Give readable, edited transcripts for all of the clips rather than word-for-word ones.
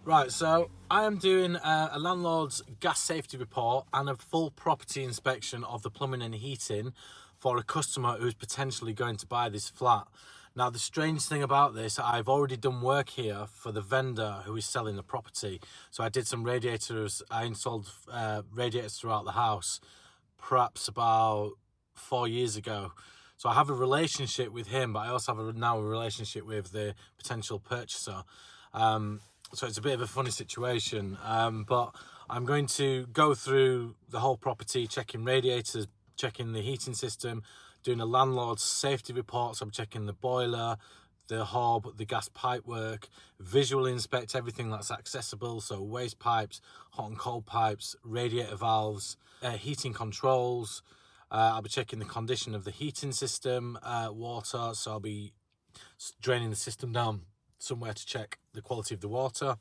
Right, so I am doing a landlord's gas safety report and a full property inspection of the plumbing and heating for a customer who's potentially going to buy this flat. Now, the strange thing about this, I've already done work here for the vendor who is selling the property. So I did some radiators, I installed radiators throughout the house, perhaps about 4 years ago. So I have a relationship with him, but I also have now a relationship with the potential purchaser. So it's a bit of a funny situation, but I'm going to go through the whole property, checking radiators, checking the heating system, doing a landlord's safety report. So I'm checking the boiler, the hob, the gas pipe work, visually inspect everything that's accessible. So waste pipes, hot and cold pipes, radiator valves, heating controls. I'll be checking the condition of the heating system, water. So I'll be draining the system down somewhere to check the quality of the water,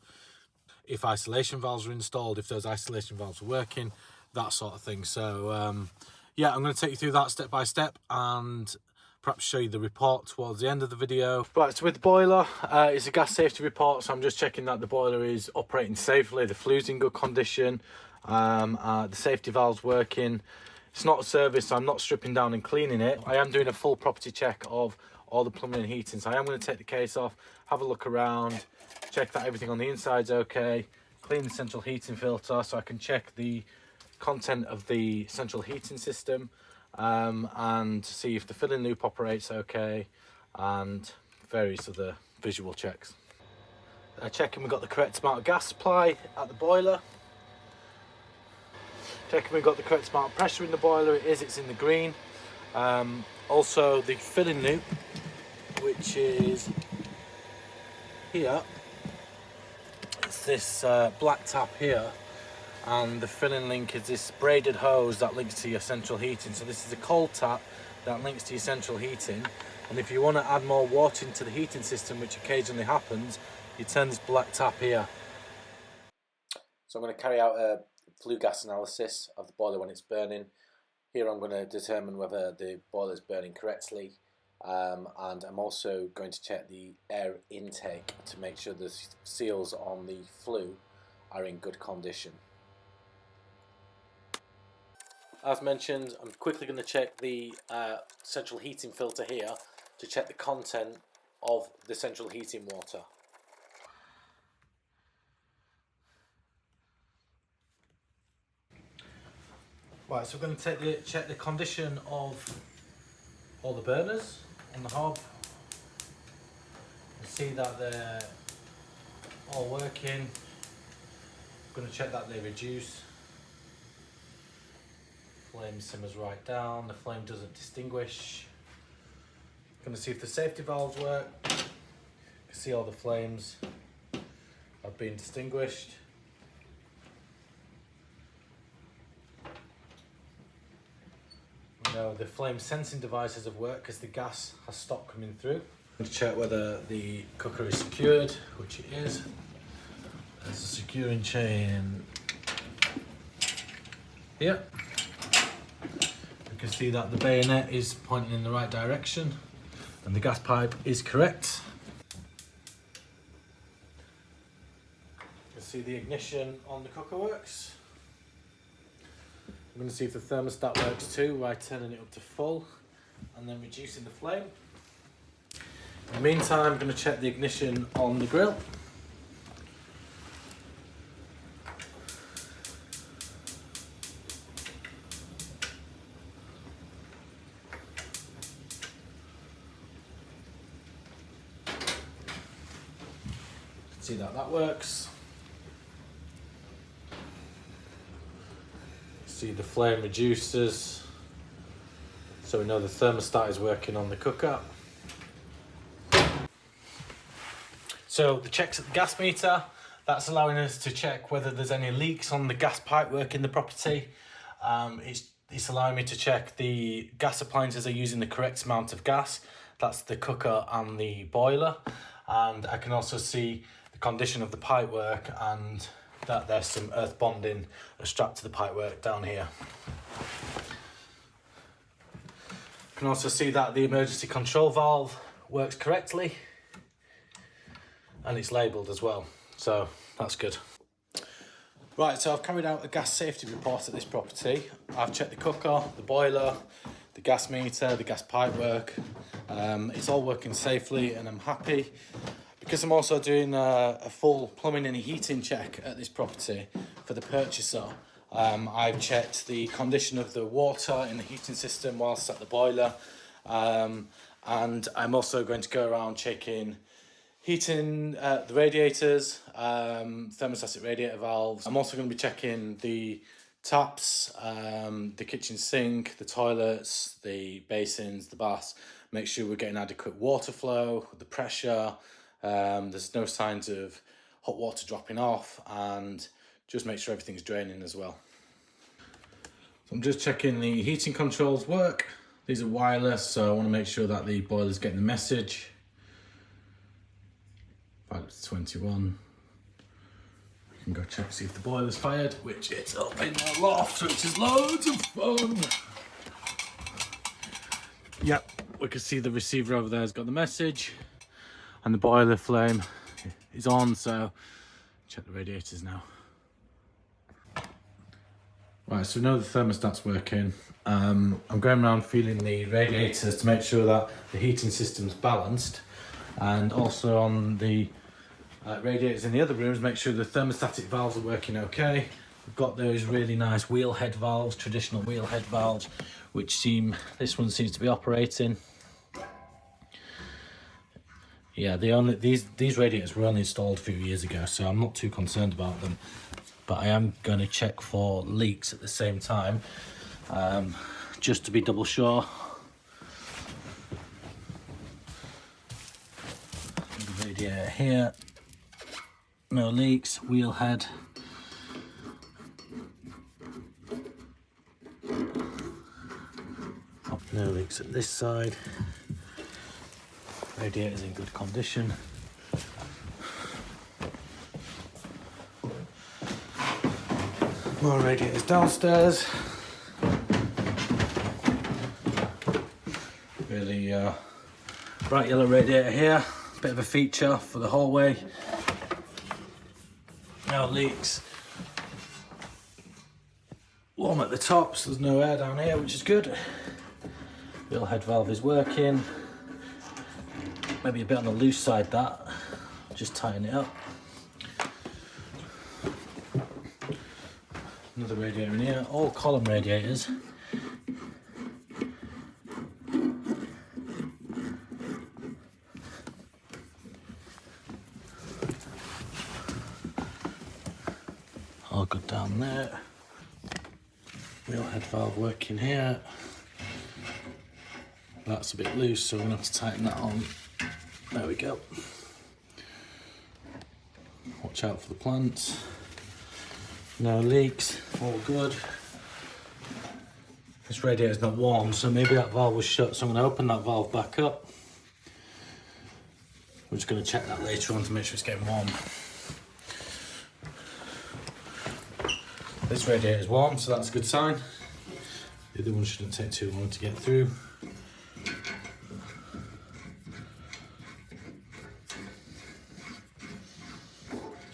if isolation valves are installed, if those isolation valves are working, that sort of thing. So yeah, I'm going to take you through that step by step and perhaps show you the report towards the end of the video. Right, so with the boiler, it's a gas safety report, so I'm just checking that the boiler is operating safely, the flue's in good condition, the safety valve's working. It's not a service, so I'm not stripping down and cleaning it. I am doing a full property check of all the plumbing and heating, so I am going to take the case off, have a look around, check that everything on the inside's okay, clean the central heating filter so I can check the content of the central heating system, and see if the filling loop operates okay, and various other visual checks. Checking we've got the correct amount of gas supply at the boiler. Checking we've got the correct amount of pressure in the boiler. It's in the green. Also the filling loop, which is here, it's this black tap here, and the filling link is this braided hose that links to your central heating. So this is a cold tap that links to your central heating, and if you want to add more water into the heating system, which occasionally happens, you turn this black tap here. So I'm going to carry out a flue gas analysis of the boiler when it's burning. Here I'm going to determine whether the boiler is burning correctly, and I'm also going to check the air intake to make sure the seals on the flue are in good condition. As mentioned, I'm quickly going to check the central heating filter here to check the content of the central heating water. Right, so we're going to check the condition of all the burners on the hob and see that they're all working. I'm going to check that they reduce. Flame simmers right down, the flame doesn't distinguish. I'm going to see if the safety valves work. You can see all the flames have been distinguished. Now the flame sensing devices have worked because the gas has stopped coming through. I'm going to check whether the cooker is secured, which it is. There's a securing chain here. You can see that the bayonet is pointing in the right direction and the gas pipe is correct. You can see the ignition on the cooker works. I'm going to see if the thermostat works too by turning it up to full and then reducing the flame. In the meantime, I'm going to check the ignition on the grill. See that works. See the flame reduces, so we know the thermostat is working on the cooker. So the checks at the gas meter, that's allowing us to check whether there's any leaks on the gas pipe work in the property. It's allowing me to check the gas appliances are using the correct amount of gas. That's the cooker and the boiler. And I can also see the condition of the pipe work and that there's some earth bonding strapped to the pipework down here. You can also see that the emergency control valve works correctly and it's labelled as well. So That's good. Right, so I've carried out a gas safety report at this property. I've checked the cooker, the boiler, the gas meter, the gas pipe work. It's all working safely and I'm happy. Because I'm also doing a full plumbing and heating check at this property for the purchaser. I've checked the condition of the water in the heating system whilst at the boiler. And I'm also going to go around checking heating the radiators, thermostatic radiator valves. I'm also going to be checking the taps, the kitchen sink, the toilets, the basins, the baths. Make sure we're getting adequate water flow, the pressure. There's no signs of hot water dropping off, and just make sure everything's draining as well. So I'm just checking the heating controls work. These are wireless, so I want to make sure that the boiler's getting the message. 5 to 21. We can go check, see if the boiler's fired, which it's up in the loft, which is loads of fun. Yep, we can see the receiver over there has got the message, and the boiler flame is on, so check the radiators now. Right, so we know the thermostat's working. I'm going around feeling the radiators to make sure that the heating system's balanced, and also on the radiators in the other rooms, make sure the thermostatic valves are working okay. We've got those really nice wheel head valves, traditional wheel head valves, which this one seems to be operating. Yeah, these radiators were only installed a few years ago, so I'm not too concerned about them. But I am going to check for leaks at the same time, just to be double sure. The radiator here, no leaks, wheel head. No leaks at this side. Radiator's in good condition. More radiators downstairs. Really bright yellow radiator here. Bit of a feature for the hallway. No leaks. Warm at the top, so there's no air down here, which is good. Wheel head valve is working. Maybe a bit on the loose side, that. Just tighten it up. Another radiator in here, all column radiators. All good down there. Wheel head valve working here. That's a bit loose, so we're going to have to tighten that on. There we go. Watch out for the plants. No leaks, all good. This radiator's not warm, so maybe that valve was shut, so I'm going to open that valve back up. We're just going to check that later on to make sure it's getting warm. This radiator is warm, so that's a good sign. The other one shouldn't take too long to get through.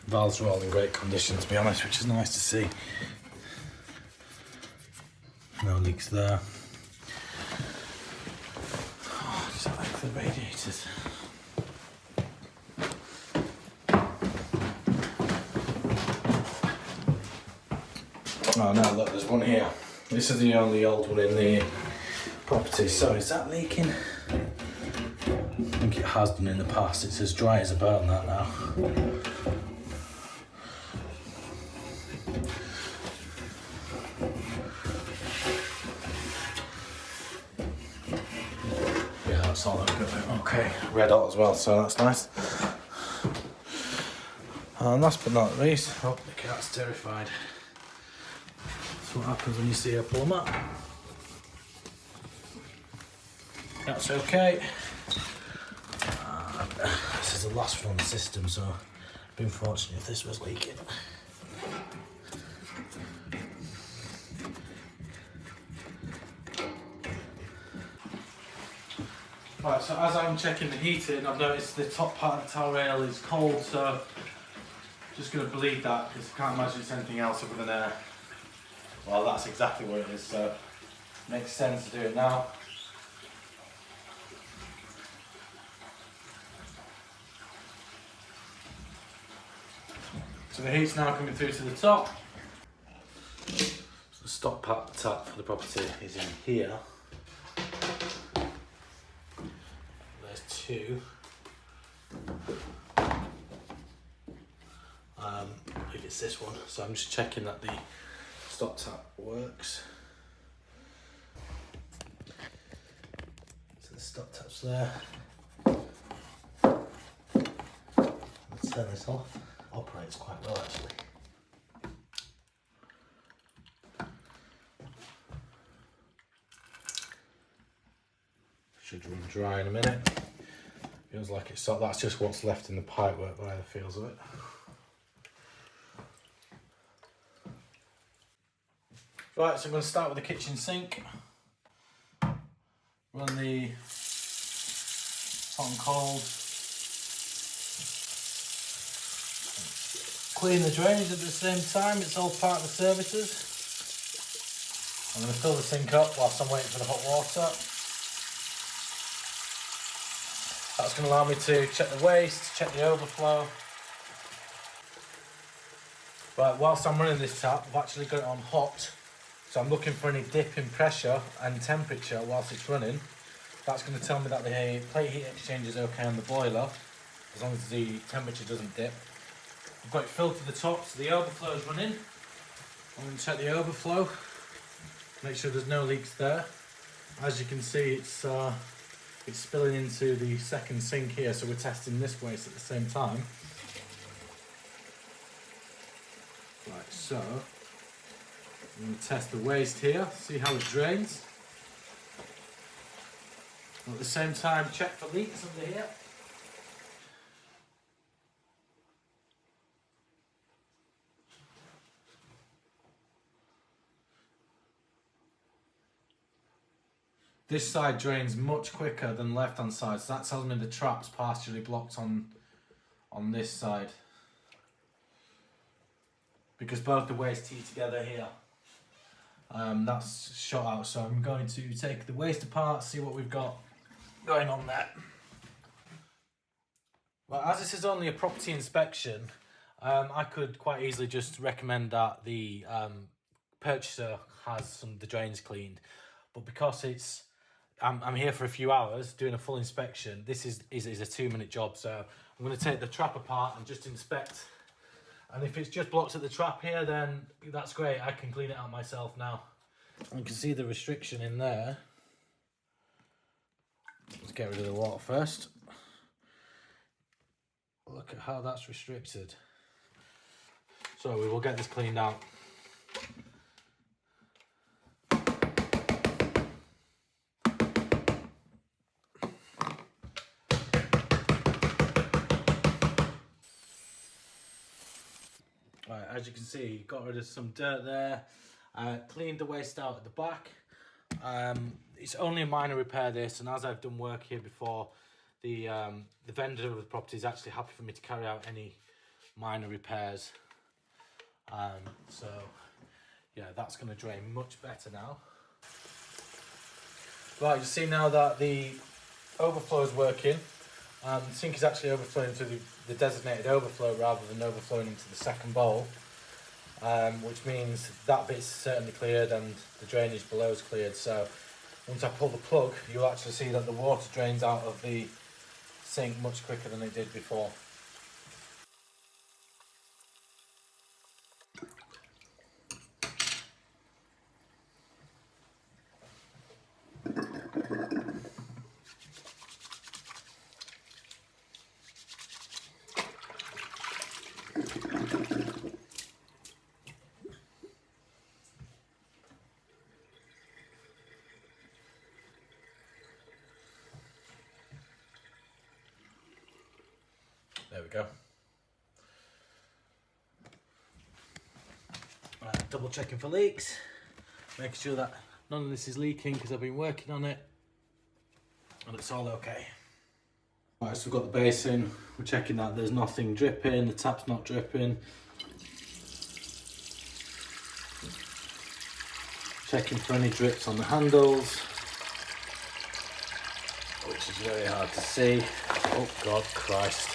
Valves are all in great condition, to be honest, which is nice to see. No leaks there. Oh, just like the radiators. Oh no, look, there's one here. This is the only old one in the property. So is that leaking? I think it has done in the past. It's as dry as a bone, that now. Yeah, that's all I've got. Okay, red hot as well, so that's nice. And last but not least, oh, the cat's terrified. That's what happens when you see her pull them up. That's okay. This is the last one on the system, so I'd be unfortunate if this was leaking. Right, so as I'm checking the heating, I've noticed the top part of the towel rail is cold, so Just going to believe that because I can't imagine it's anything else other than air. Well, that's exactly what it is, so it makes sense to do it now. So the heat's now coming through to the top. So the stop tap for the property is in here. There's two. I believe it's this one, so I'm just checking that the stop tap works. So the stop tap's there. Let's turn this off. Operates quite well actually. Should run dry in a minute. Feels like it's stopped. That's just what's left in the pipework by the feels of it. Right, so I'm going to start with the kitchen sink. Run the hot and cold. Clean the drains at the same time, it's all part of the services. I'm going to fill the sink up whilst I'm waiting for the hot water. That's going to allow me to check the waste, check the overflow. Right, whilst I'm running this tap, I've actually got it on hot. So I'm looking for any dip in pressure and temperature whilst it's running. That's going to tell me that the plate heat exchange is okay on the boiler, as long as the temperature doesn't dip. I've got it filled to the top, so the overflow is running. I'm going to check the overflow, make sure there's no leaks there. As you can see, it's spilling into the second sink here, so we're testing this waste at the same time. Right, so I'm going to test the waste here, see how it drains. At the same time, check for leaks under here. This side drains much quicker than the left hand side, so that tells me the trap's partially blocked on this side. Because both the waste tea together here. That's shot out, so I'm going to take the waste apart, see what we've got going on there. Well, as this is only a property inspection, I could quite easily just recommend that the purchaser has the drains cleaned, but because I'm here for a few hours doing a full inspection, this is a 2-minute job, so I'm going to take the trap apart and just inspect. And if it's just blocked at the trap here, then that's great. I can clean it out myself now. You can see the restriction in there. Let's get rid of the water first. Look at how that's restricted. So we will get this cleaned out. Right, as you can see, got rid of some dirt there, cleaned the waste out at the back. It's only a minor repair this, and as I've done work here before, the vendor of the property is actually happy for me to carry out any minor repairs. So yeah, that's going to drain much better now. Right, you see now that the overflow is working. The sink is actually overflowing to the designated overflow rather than overflowing into the second bowl, which means that bit's certainly cleared and the drainage below is cleared. So once I pull the plug, you'll actually see that the water drains out of the sink much quicker than it did before. There we go. Right, double checking for leaks, making sure that none of this is leaking because I've been working on it and it's all okay. Right, so we've got the basin, we're checking that there's nothing dripping, the tap's not dripping. Checking for any drips on the handles, which is very hard to see. Oh God, Christ.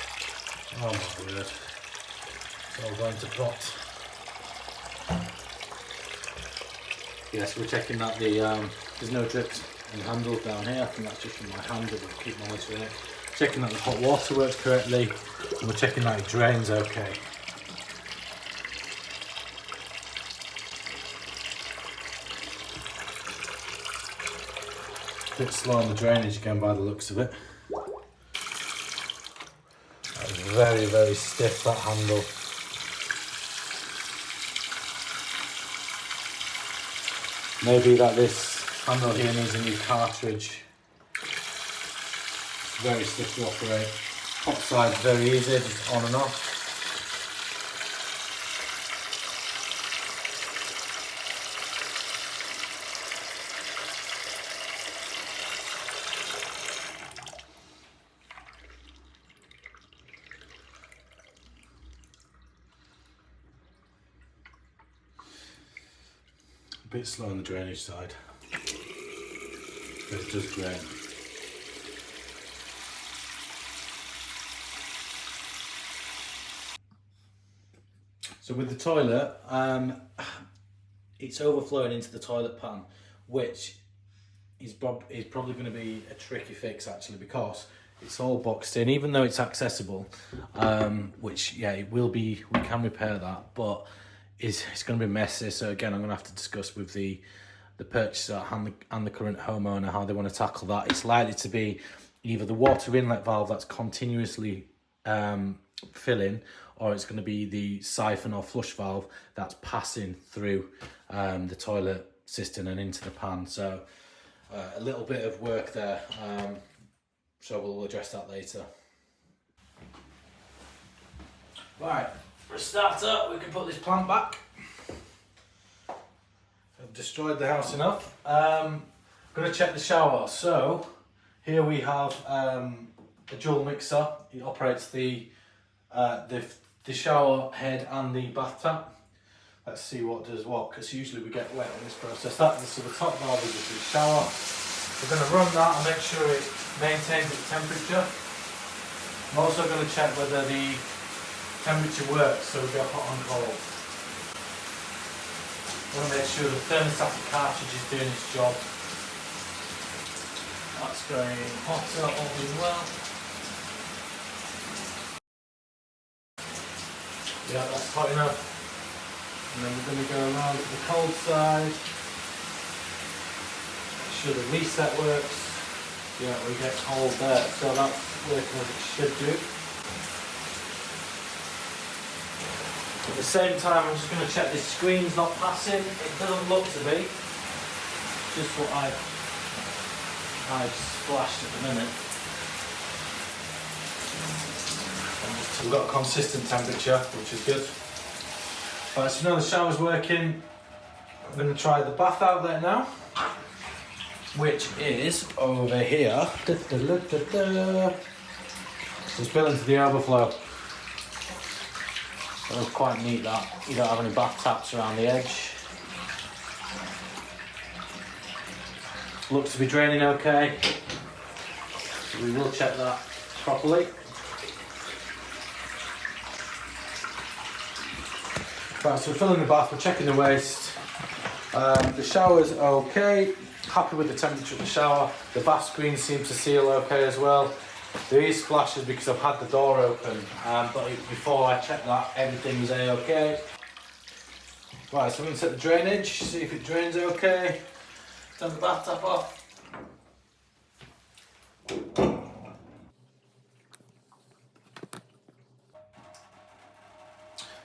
Oh my word. It's all going to pot. Yes, we're checking that there's no drips in the handles down here. I think that's just from my hand, but we'll keep monitoring it. Checking that the hot water works correctly, and we're checking that it drains okay. A bit slow on the drainage again by the looks of it. That was very, very stiff, that handle. Maybe that this handle here needs a new cartridge. It's very stiff to operate. Hot side's very easy, just on and off. A bit slow on the drainage side, but it does drain. So with the toilet, it's overflowing into the toilet pan, which is probably going to be a tricky fix actually, because it's all boxed in, even though it's accessible, which yeah, it will be, we can repair that, but it's going to be messy. So again, I'm going to have to discuss with the purchaser and the current homeowner how they want to tackle that. It's likely to be either the water inlet valve that's continuously filling, or it's going to be the siphon or flush valve that's passing through the toilet cistern and into the pan. So a little bit of work there, so we'll address that later. Right, for a starter, we can put this plant back. I've destroyed the house enough. I'm going to check the shower. So here we have a dual mixer. It operates the shower head and the bath tap. Let's see what does what, because usually we get wet in this process. So the top valve is the shower. We're going to run that and make sure it maintains its temperature. I'm also going to check whether the temperature works, so we go hot and cold. I want to make sure the thermostatic cartridge is doing its job. That's going hotter, all being well. Yeah, that's hot enough. And then we're going to go around to the cold side. Make sure the reset works. Yeah, we get cold there, so that's working as it should do. At the same time, I'm just going to check this screen's not passing. It doesn't look to be. Just what I've splashed at the minute. We've got a consistent temperature, which is good. Right, so now the shower's working, I'm going to try the bath outlet now, which is over here. Just spill into the overflow. So it's quite neat that you don't have any bath taps around the edge. Looks to be draining okay. So we will check that properly. Right, so we're filling the bath, we're checking the waste. The shower's okay. Happy with the temperature of the shower. The bath screen seems to seal okay as well. There is splashes because I've had the door open, but before I checked that, everything was A-okay. Right, so I'm going to set the drainage, see if it drains okay. Turn the bath tap off.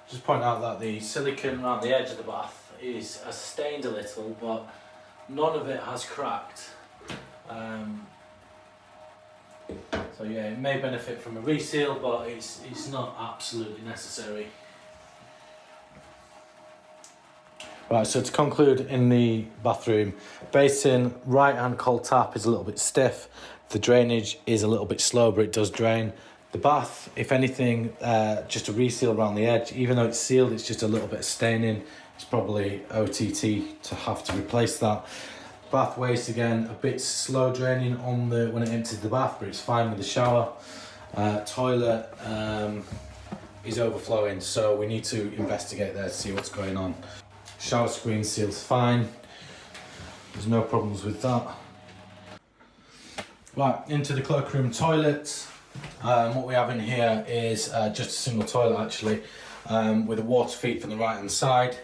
Just point out that the silicone around the edge of the bath has stained a little, but none of it has cracked. So yeah, it may benefit from a reseal, but it's not absolutely necessary. Right, so to conclude in the bathroom, basin, right hand cold tap is a little bit stiff. The drainage is a little bit slow, but it does drain. The bath, if anything, just a reseal around the edge. Even though it's sealed, it's just a little bit of staining. It's probably OTT to have to replace that. Bath waste, again, a bit slow draining on when it empties the bath, but it's fine with the shower. Toilet is overflowing, so we need to investigate there to see what's going on. Shower screen seals fine. There's no problems with that. Right, into the cloakroom toilet. What we have in here is just a single toilet actually, with a water feed from the right hand side.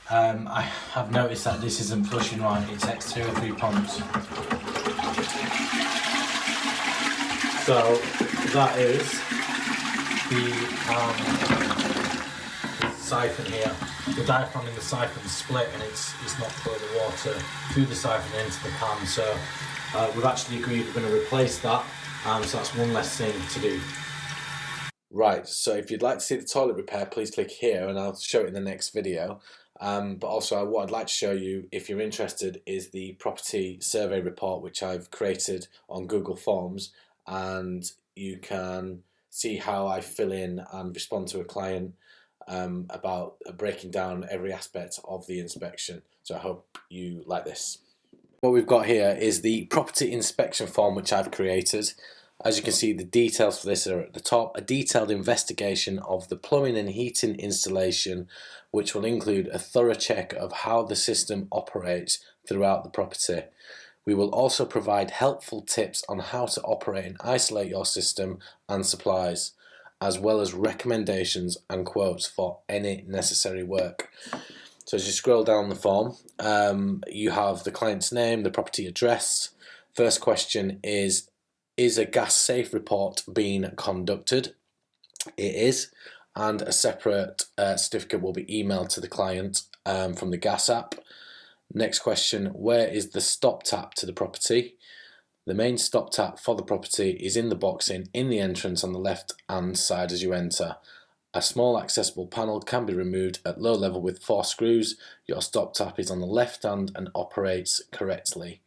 I have noticed that this isn't flushing right, it takes 2 or 3 pumps. So that is the siphon here. The diaphragm in the siphon is split and it's not pulling the water through the siphon into the pan. So we've actually agreed we're going to replace that. So that's one less thing to do. Right, so if you'd like to see the toilet repair, please click here and I'll show it in the next video. But also what I'd like to show you, if you're interested, is the property survey report which I've created on Google Forms, and you can see how I fill in and respond to a client about breaking down every aspect of the inspection. So I hope you like this. What we've got here is the property inspection form which I've created. As you can see, the details for this are at the top. A detailed investigation of the plumbing and heating installation, which will include a thorough check of how the system operates throughout the property. We will also provide helpful tips on how to operate and isolate your system and supplies, as well as recommendations and quotes for any necessary work. So as you scroll down the form, you have the client's name, the property address. First question is a gas safe report being conducted? It is, and a separate certificate will be emailed to the client from the gas app. Next question, where is the stop tap to the property? The main stop tap for the property is in the boxing in the entrance on the left hand side as you enter. A small accessible panel can be removed at low level with 4 screws. Your stop tap is on the left hand and operates correctly.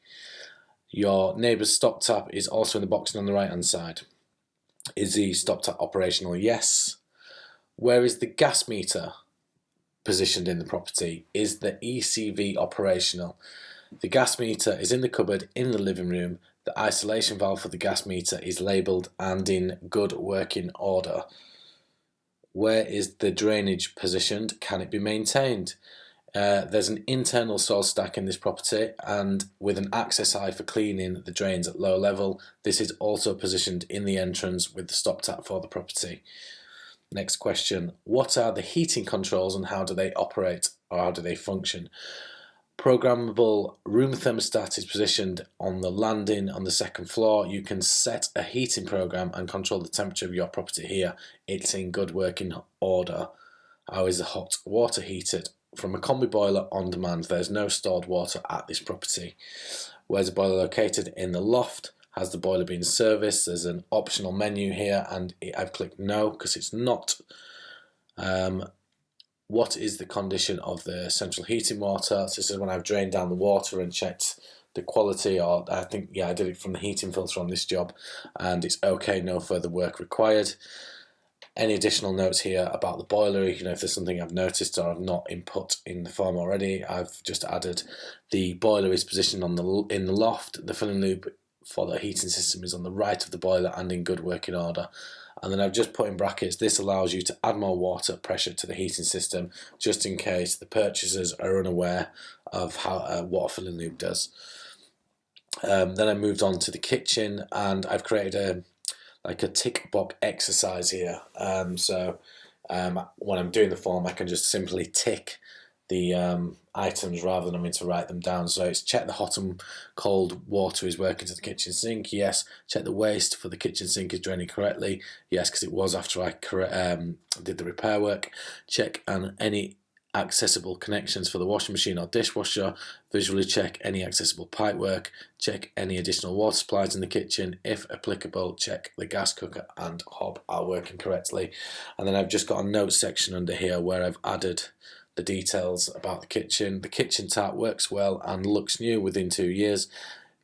Your neighbour's stop tap is also in the boxing on the right hand side. Is the stop tap operational? Yes. Where is the gas meter positioned in the property? Is the ECV operational? The gas meter is in the cupboard in the living room. The isolation valve for the gas meter is labelled and in good working order. Where is the drainage positioned? Can it be maintained? There's an internal soil stack in this property, and with an access eye for cleaning the drains at low level. This is also positioned in the entrance with the stop tap for the property. Next question, what are the heating controls and how do they operate, or how do they function? Programmable room thermostat is positioned on the landing on the 2nd floor. You can set a heating program and control the temperature of your property here. It's in good working order. How is the hot water heated? From a combi boiler on demand. There's no stored water at this property. Where's the boiler located? In the loft. Has the boiler been serviced? There's an optional menu here and I've clicked no because it's not. What is the condition of the central heating water? So this is when I've drained down the water and checked the quality, or I think, yeah, I did it from the heating filter on this job, and it's okay, no further work required. Any additional notes here about the boiler, if there's something I've noticed or I've not input in the form already, I've just added the boiler is positioned in the loft. The filling loop for the heating system is on the right of the boiler and in good working order. And then I've just put in brackets, this allows you to add more water pressure to the heating system just in case the purchasers are unaware of how what a filling loop does. Then I moved on to the kitchen and I've created a tick box exercise here. When I'm doing the form, I can just simply tick the items rather than having to write them down. So it's check the hot and cold water is working to the kitchen sink. Yes. Check the waste for the kitchen sink is draining correctly. Yes, because it was after I did the repair work. Check any accessible connections for the washing machine or dishwasher. Visually check any accessible pipe work. Check any additional water supplies in the kitchen. If applicable, check the gas cooker and hob are working correctly. And then I've just got a notes section under here where I've added the details about the kitchen. The kitchen tap works well and looks new within 2 years.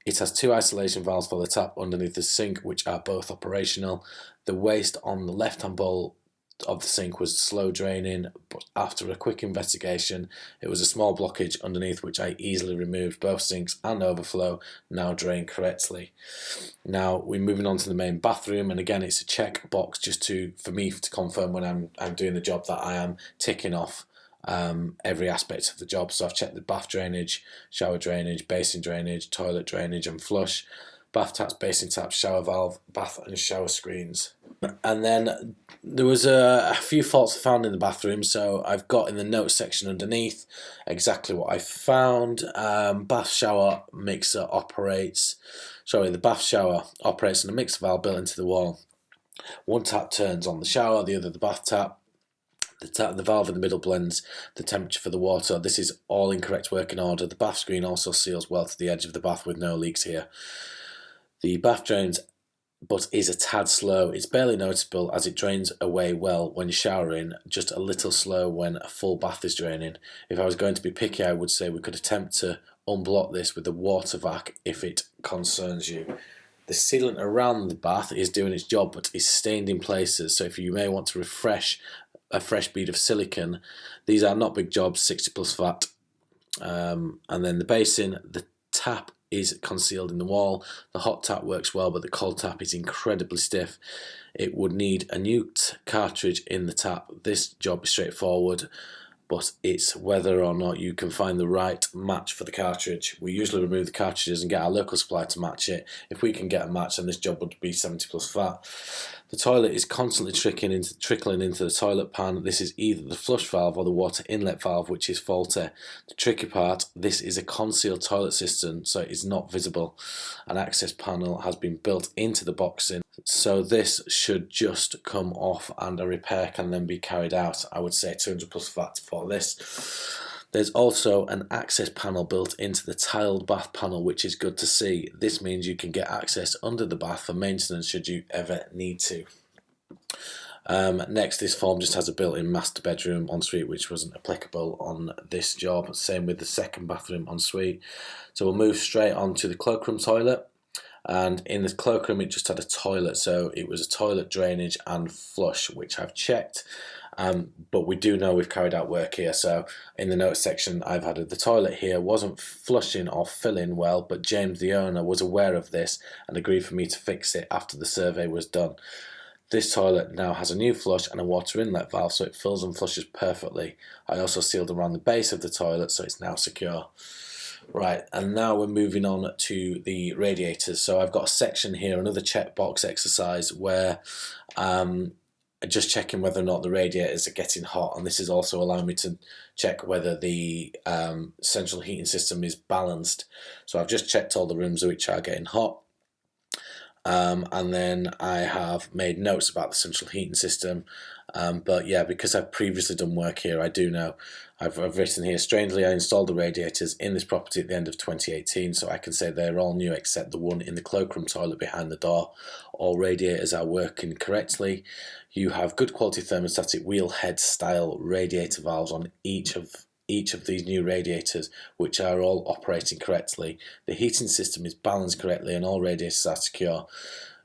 It has two isolation valves for the tap underneath the sink, which are both operational. The waste on the left-hand bowl of the sink was slow draining, but after a quick investigation, it was a small blockage underneath, which I easily removed. Both sinks and overflow now drain correctly. Now we're moving on to the main bathroom, and again it's a check box just for me to confirm when I'm doing the job that I am ticking off every aspect of the job. So I've checked the bath drainage, shower drainage, basin drainage, toilet drainage and flush, bath taps, basin taps, shower valve, bath and shower screens. And then there was a few faults found in the bathroom, so I've got in the notes section underneath exactly what I found. Bath shower mixer operates, the bath shower operates on a mixer valve built into the wall. One tap turns on the shower, the other the bath tap. The valve in the middle blends the temperature for the water. This is all in correct working order. The bath screen also seals well to the edge of the bath with no leaks here. The bath drains but is a tad slow. It's barely noticeable as it drains away well when showering, just a little slow when a full bath is draining. If I was going to be picky, I would say we could attempt to unblock this with a water vac if it concerns you. The sealant around the bath is doing its job but is stained in places, so if you may want to refresh a fresh bead of silicone. These are not big jobs, 60 plus VAT. And then the basin, the tap is concealed in the wall. The hot tap works well, but the cold tap is incredibly stiff. It would need a new cartridge in the tap. This job is straightforward, but it's whether or not you can find the right match for the cartridge. We usually remove the cartridges and get our local supplier to match it. If we can get a match, then this job would be 70 plus VAT. The toilet is constantly trickling into the toilet pan. This is either the flush valve or the water inlet valve, which is faulty. The tricky part, this is a concealed toilet system, so it is not visible. An access panel has been built into the boxing, so this should just come off and a repair can then be carried out. I would say 200 plus VAT for this. There's also an access panel built into the tiled bath panel, which is good to see. This means you can get access under the bath for maintenance should you ever need to. Next, this form just has a built-in master bedroom ensuite, which wasn't applicable on this job. Same with the second bathroom ensuite. So we'll move straight on to the cloakroom toilet. And in the cloakroom, it just had a toilet, so it was a toilet drainage and flush, which I've checked. But we do know we've carried out work here, so in the notes section I've added the toilet here wasn't flushing or filling well, but James the owner was aware of this and agreed for me to fix it after the survey was done. This toilet now has a new flush and a water inlet valve, so it fills and flushes perfectly. I also sealed around the base of the toilet, so it's now secure. Right, and now we're moving on to the radiators. So I've got a section here, another checkbox exercise where just checking whether or not the radiators are getting hot, and this is also allowing me to check whether the central heating system is balanced. So I've just checked all the rooms which are getting hot, and then I have made notes about the central heating system. But yeah, because I've previously done work here, I do know. I've written here, strangely I installed the radiators in this property at the end of 2018, so I can say they're all new except the one in the cloakroom toilet behind the door. All radiators are working correctly. You have good quality thermostatic wheel head style radiator valves on each of these new radiators, which are all operating correctly. The heating system is balanced correctly and all radiators are secure.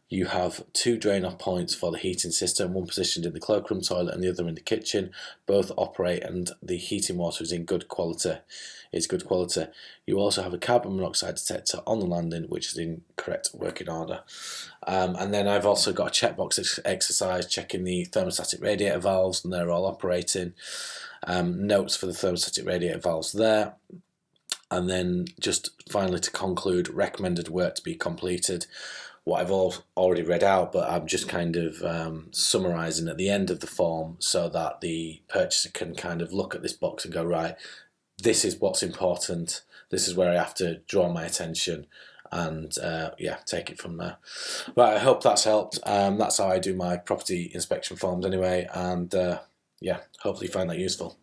You have two drain-off points for the heating system, one positioned in the cloakroom toilet and the other in the kitchen. Both operate and the heating water is in good quality. You also have a carbon monoxide detector on the landing, which is in correct working order. And then I've also got a checkbox exercise checking the thermostatic radiator valves, and they're all operating. Notes for the thermostatic radiator valves there. And then just finally to conclude, recommended work to be completed. What I've already read out, but I'm just kind of summarising at the end of the form so that the purchaser can kind of look at this box and go, right, this is what's important, this is where I have to draw my attention, and yeah, take it from there. Right, I hope that's helped. That's how I do my property inspection forms anyway, and yeah, hopefully you find that useful.